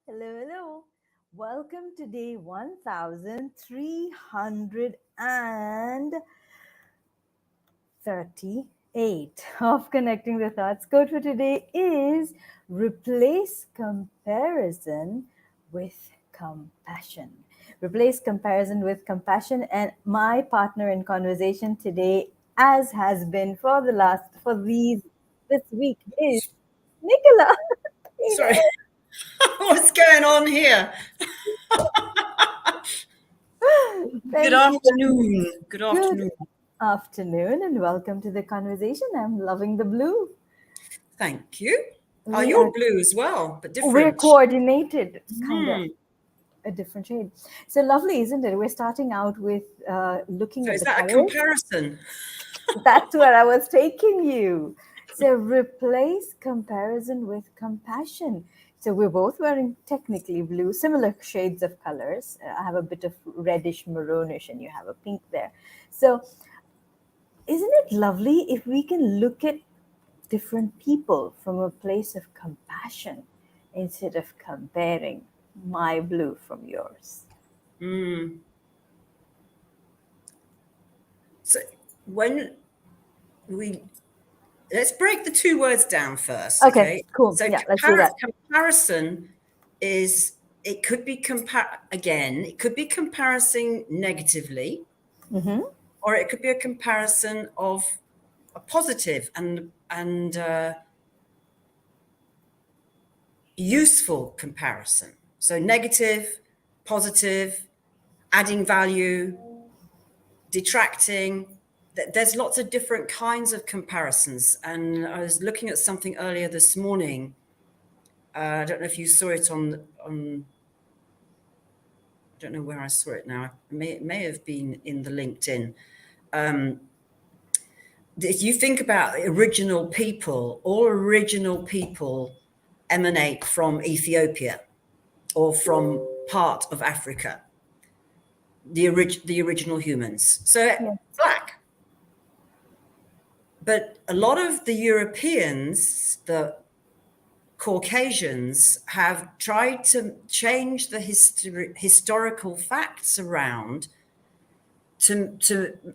Hello, hello. Welcome to day 1338 of Connecting the Thoughts. Code for today is replace comparison with compassion. Replace comparison with compassion. And my partner in conversation today, as has been this week, is Nicola. Sorry, what's going on here? Good Thank you. afternoon. Good Good afternoon. afternoon and welcome to the conversation. I'm loving the blue. Thank you. Oh, We you're are blue as well, but we're different. coordinated, kind of Hmm. a different shade. So lovely, isn't it? We're starting out with looking So at is the that a colors. comparison? That's where I was taking you. So replace comparison with compassion. So we're both wearing technically blue, similar shades of colors. I have a bit of reddish maroonish, and you have a pink there. So isn't it lovely if we can look at different people from a place of compassion instead of comparing my blue from yours? Hmm. So when we let's break the two words down first, Okay, okay? cool. So Yeah, let's do that. comparison is it could be it could be comparison negatively, Mm-hmm. or it could be a comparison of a positive and useful comparison. So negative, positive, adding value, detracting. There's lots of different kinds of comparisons. And I was looking at something earlier this morning. I don't know if you saw it on. I don't know where I saw it now. It may have been in the LinkedIn. If you think about original people, all original people emanate from Ethiopia or from part of Africa, the original humans. So Yeah. black. But a lot of the Europeans, the Caucasians, have tried to change the historical facts around to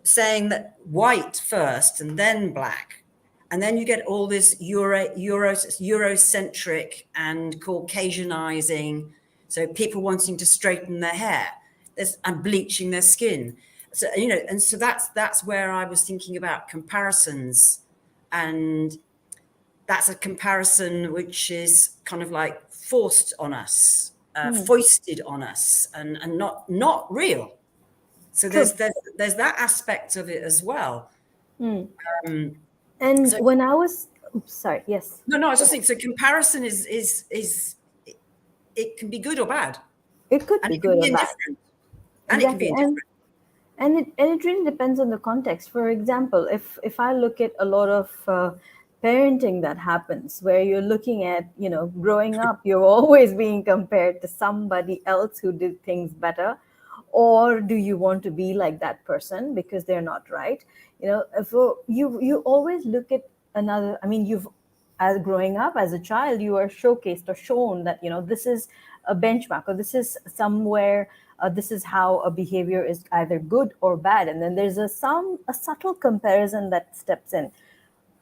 saying that white first and then black. And then you get all this Eurocentric and Caucasianizing. So people wanting to straighten their hair and bleaching their skin. So, and so that's where I was thinking about comparisons. And that's a comparison which is kind of like forced on us, Hmm. foisted on us, and not real. So True. there's that aspect of it as well. Hmm. Um, And so when I was, oops, sorry, yes. no, I was Go just ahead. thinking. So comparison is it can be good or bad, It could and be it can good be or bad. indifferent, and it can be Exactly. And indifferent. it really depends on the context. For example, if I look at a lot of parenting that happens where you're looking at, growing up, you're always being compared to somebody else who did things better, or do you want to be like that person because they're not right? If you always look at another. I mean, you've as growing up as a child, you are showcased or shown that this is a benchmark, or this is somewhere, this is how a behavior is either good or bad, and then there's a subtle comparison that steps in.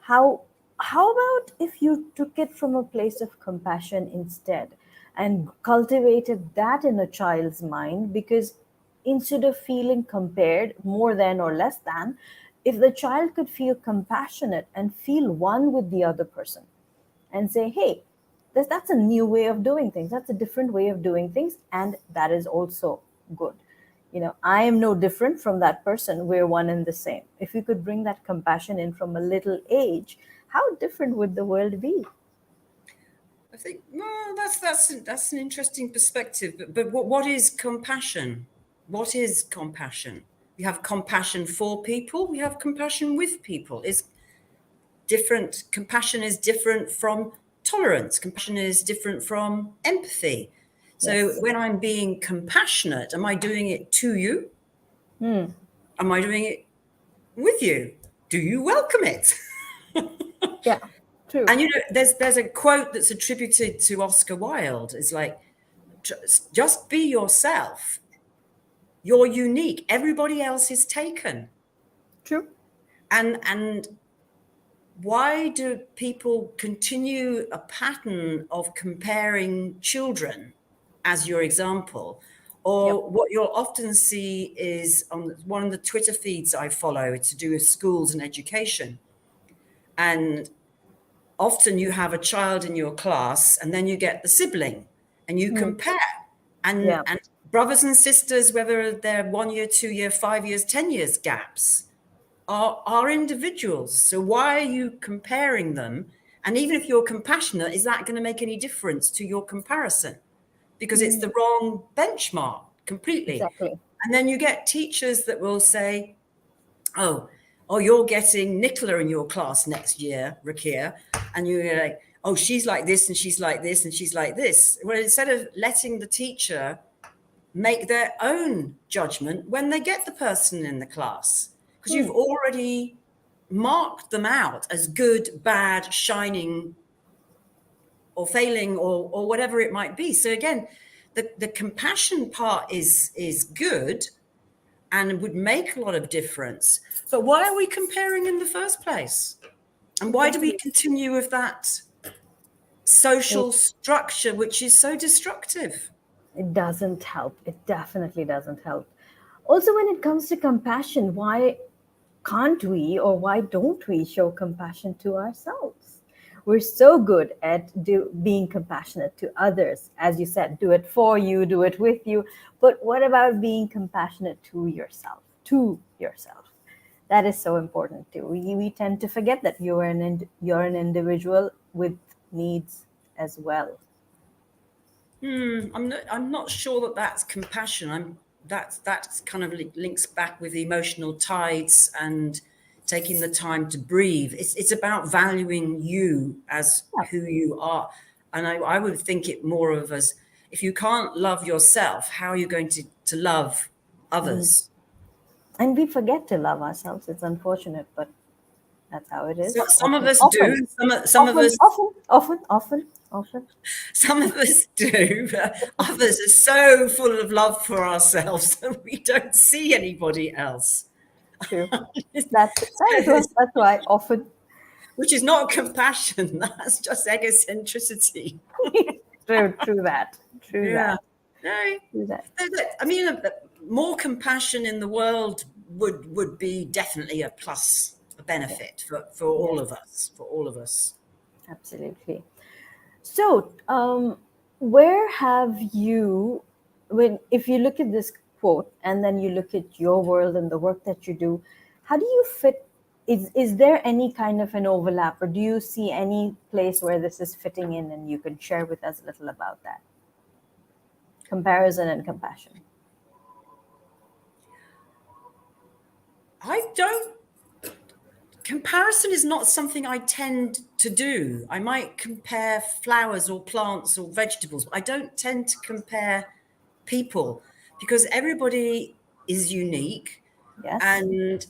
How how about if you took it from a place of compassion instead and cultivated that in a child's mind? Because instead of feeling compared more than or less than, if the child could feel compassionate and feel one with the other person and say, hey, that's a new way of doing things, that's a different way of doing things, and that is also good. I am no different from that person, we're one and the same. If you could bring that compassion in from a little age, how different would the world be? I think well, that's an interesting perspective. But what is compassion? What is compassion? We have compassion for people. We have compassion with people. It's different. Compassion is different from tolerance. Compassion is different from empathy. So Yes. when I'm being compassionate, am I doing it to you? Hmm. Am I doing it with you? Do you welcome it? Yeah, true. And there's a quote that's attributed to Oscar Wilde. It's like, just be yourself. You're unique. Everybody else is taken. True. And why do people continue a pattern of comparing children, as your example? Or Yep. what you'll often see is on one of the Twitter feeds I follow, it's to do with schools and education. And often you have a child in your class and then you get the sibling and you compare. Yeah. And brothers and sisters, whether they're 1 year, 2 year, 5 years, 10 years gaps, are individuals. So why are you comparing them? And even if you're compassionate, is that going to make any difference to your comparison? Because it's the wrong benchmark completely. Exactly. And then you get teachers that will say, oh, you're getting Nicola in your class next year, Ruqya. And you're like, oh, she's like this and she's like this and she's like this. Well, instead of letting the teacher make their own judgment when they get the person in the class, because you've already marked them out as good, bad, shining, or failing, or whatever it might be. So again, the compassion part is good and would make a lot of difference. But why are we comparing in the first place? And why do we continue with that social structure, which is so destructive? It doesn't help. It definitely doesn't help. Also, when it comes to compassion, why can't we or why don't we show compassion to ourselves? We're so good at being compassionate to others. As you said, do it for you, do it with you. But what about being compassionate to yourself? To yourself. That is so important too. We tend to forget that you're an individual with needs as well. I'm not sure that that's compassion. That's kind of links back with the emotional tides and taking the time to breathe. It's about valuing you as who you are. And I would think it more of as, if you can't love yourself, how are you going to love others? And we forget to love ourselves. It's unfortunate, but that's how it is. So some of us Often. do. Some of us Often. Some of us do. Others are so full of love for ourselves that we don't see anybody else. True. That's why often. Which is not compassion. That's just egocentricity. True that. No. True that. I mean, more compassion in the world would be definitely a plus, a benefit for all of us. For all of us. Absolutely. So, where have you, if you look at this quote and then you look at your world and the work that you do, how do you fit? Is there any kind of an overlap, or do you see any place where this is fitting in, and you can share with us a little about that? Comparison and compassion. Comparison is not something I tend to do. I might compare flowers or plants or vegetables, but I don't tend to compare people, because everybody is unique. Yes. And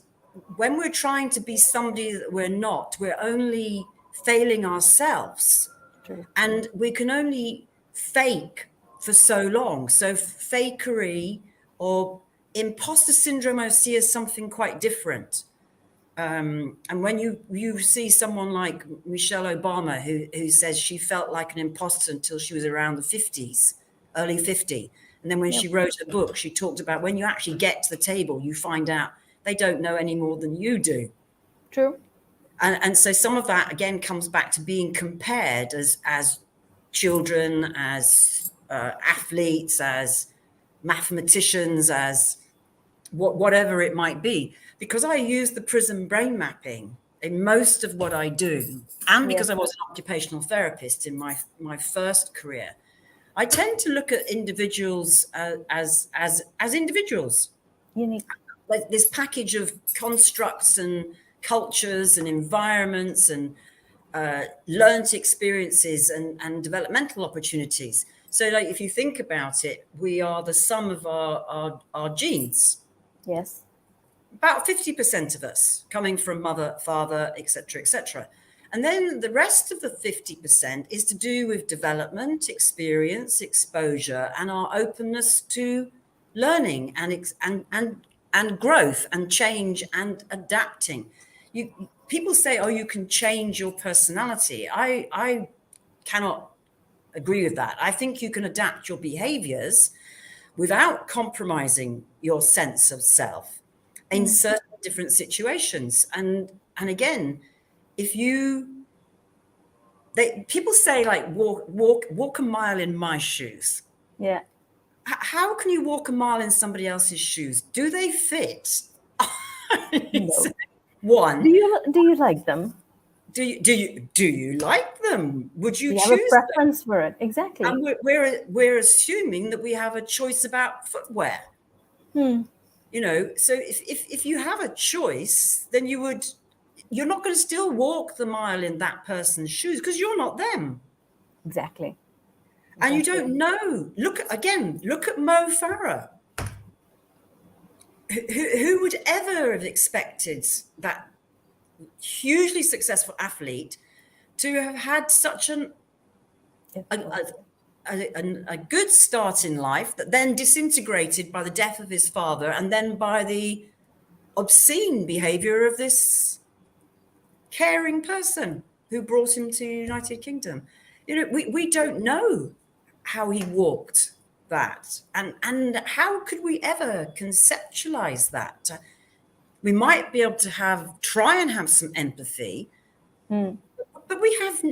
when we're trying to be somebody that we're not, we're only failing ourselves. True. And we can only fake for so long. So fakery or imposter syndrome I see as something quite different. And when you see someone like Michelle Obama, who says she felt like an imposter until she was around the 50s, early 50. And then when she wrote her book, she talked about when you actually get to the table, you find out they don't know any more than you do. True. And so some of that, again, comes back to being compared as children, as athletes, as mathematicians, as whatever it might be. Because I use the PRISM brain mapping in most of what I do, and because I was an occupational therapist in my first career, I tend to look at individuals as individuals. Unique. Like this package of constructs and cultures and environments and learned experiences and developmental opportunities. So, like, if you think about it, we are the sum of our genes. Yes. About 50% of us coming from mother, father, etc., etc. And then the rest of the 50% is to do with development, experience, exposure, and our openness to learning and growth and change and adapting. People say, oh, you can change your personality. I cannot agree with that. I think you can adapt your behaviors without compromising your sense of self in certain different situations. And again, if people say like walk a mile in my shoes. Yeah. How can you walk a mile in somebody else's shoes? Do they fit? No. One, Do you like them? do you like them? Would you Do you have a choose them? preference for it? Exactly. And we're assuming that we have a choice about footwear. So if you have a choice, then you're not going to still walk the mile in that person's shoes because you're not them. Exactly. And you don't know. Look at Mo Farah. Who would ever have expected that hugely successful athlete to have had such a good start in life that then disintegrated by the death of his father and then by the obscene behavior of this caring person who brought him to the United Kingdom? We don't know how he walked that, and how could we ever conceptualize that? We might be able to try and have some empathy, but we have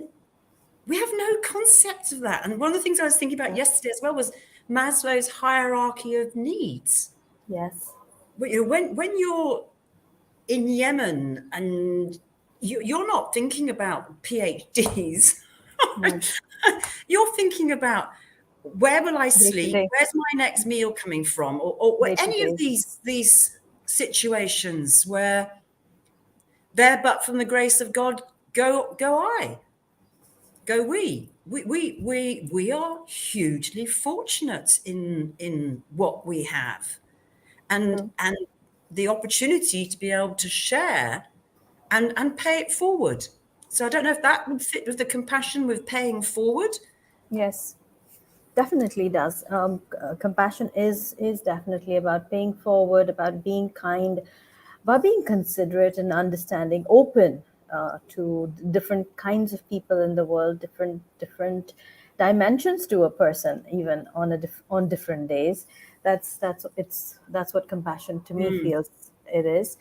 no concept of that. And one of the things I was thinking about yesterday as well was Maslow's hierarchy of needs. Yes. When you're in Yemen and you're not thinking about PhDs, you're thinking about where will I sleep? Where's my next meal coming from? Or any of these situations where there, but from the grace of God, go we. We are hugely fortunate in what we have, and the opportunity to be able to share and pay it forward. So I don't know if that would fit with the compassion with paying forward. Yes, definitely does. Compassion is definitely about paying forward, about being kind, about being considerate and understanding, open to different kinds of people in the world, different dimensions to a person, even on different days. That's what compassion to me feels it is.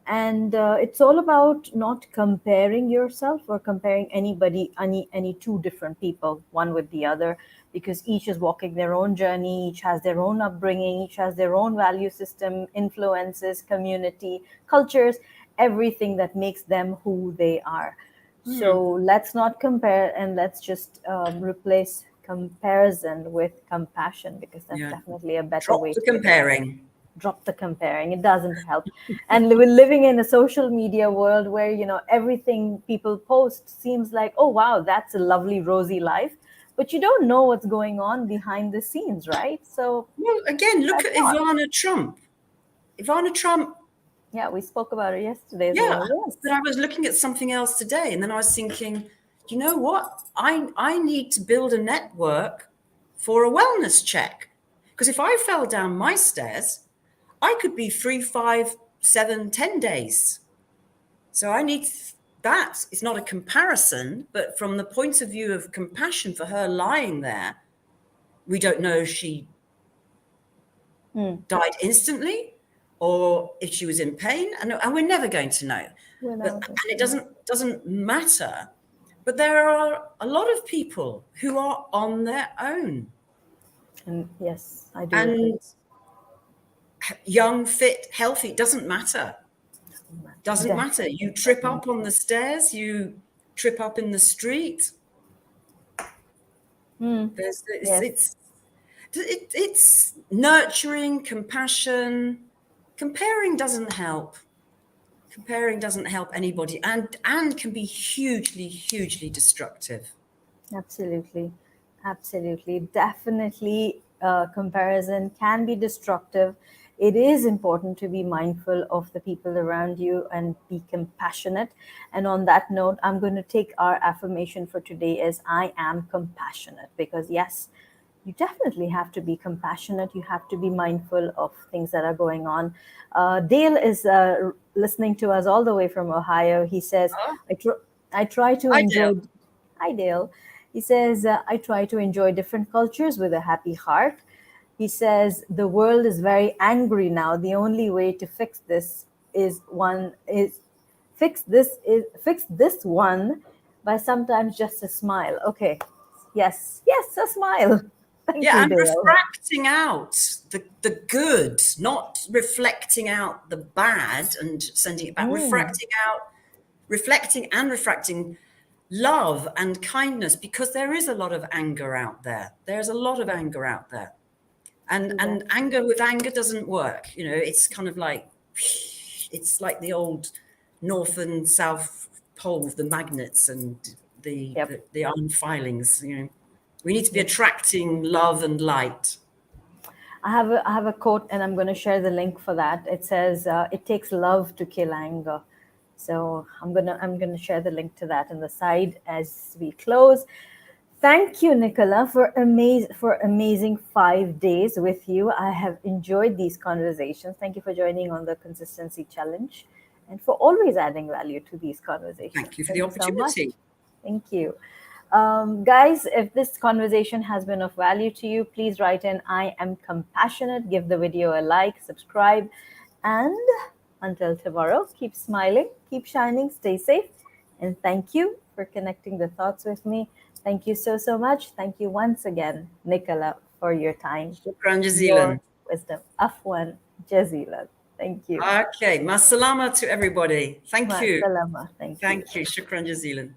And it's all about not comparing yourself or comparing any two different people, one with the other, because each is walking their own journey, each has their own upbringing, each has their own value system, influences, community, cultures, everything that makes them who they are. So let's not compare, and let's just replace comparison with compassion, because that's definitely a better way to to comparing. Drop the comparing. It doesn't help. And we're living in a social media world where everything people post seems like, oh wow, that's a lovely rosy life, but you don't know what's going on behind the scenes, right? So well, again, look at Ivana Trump. Yeah, we spoke about it yesterday. Yeah, Yes. but I was looking at something else today, and then I was thinking, you know what? I need to build a network for a wellness check, because if I fell down my stairs, I could be 3, 5, 7, 10 days. So I need that. It's not a comparison, but from the point of view of compassion for her lying there, we don't know if she died instantly or if she was in pain, and we're never going to know. And it doesn't matter. But there are a lot of people who are on their own. And yes, I do. And young, fit, healthy, doesn't matter. Doesn't matter. You trip up on the stairs, you trip up in the street. It's nurturing, compassion. Comparing doesn't help. Comparing doesn't help anybody, and can be hugely destructive. Absolutely. Definitely, comparison can be destructive. it is important to be mindful of the people around you and be compassionate. And on that note, I'm going to take our affirmation for today as I am compassionate, because yes, you definitely have to be compassionate. You have to be mindful of things that are going on. Dale is listening to us all the way from Ohio. He says, Oh, I try to hi, Dale. enjoy. Hi, Dale. He says, I try to enjoy different cultures with a happy heart. He says, the world is very angry now. The only way to fix this is fix this one by sometimes just a smile. Okay. Yes. Yes, a smile. Thank Yeah, you, and Dale. refracting out the good, not reflecting out the bad and sending it back. Mm, Reflecting and refracting love and kindness, because there is a lot of anger out there. There's a lot of yeah, anger out there. true that. And anger with anger doesn't work. It's kind of like it's like the old north and south poles, the magnets and Yep. the iron filings. We need to be Yep. attracting love and light. I have a quote, and I'm going to share the link for that. It says, "It takes love to kill anger." So I'm gonna share the link to that in the side as we close. Thank you, Nicola, for amazing 5 days with you. I have enjoyed these conversations. Thank you for joining on the consistency challenge, and for always adding value to these conversations. Thank you for the Thank you so much. opportunity. Thank you. Guys, if this conversation has been of value to you, please write in I am compassionate, give the video a like, subscribe, and until tomorrow, keep smiling, keep shining, stay safe, and thank you for connecting the thoughts with me. Thank you so, so much. Thank you once again, Nicola, for your time, Shukran your jazilan. wisdom. Afwan Jazilan. Thank you. Okay, masalama to everybody. Thank Ma you. salama. Thank you. Thank you. Shukran jazilan.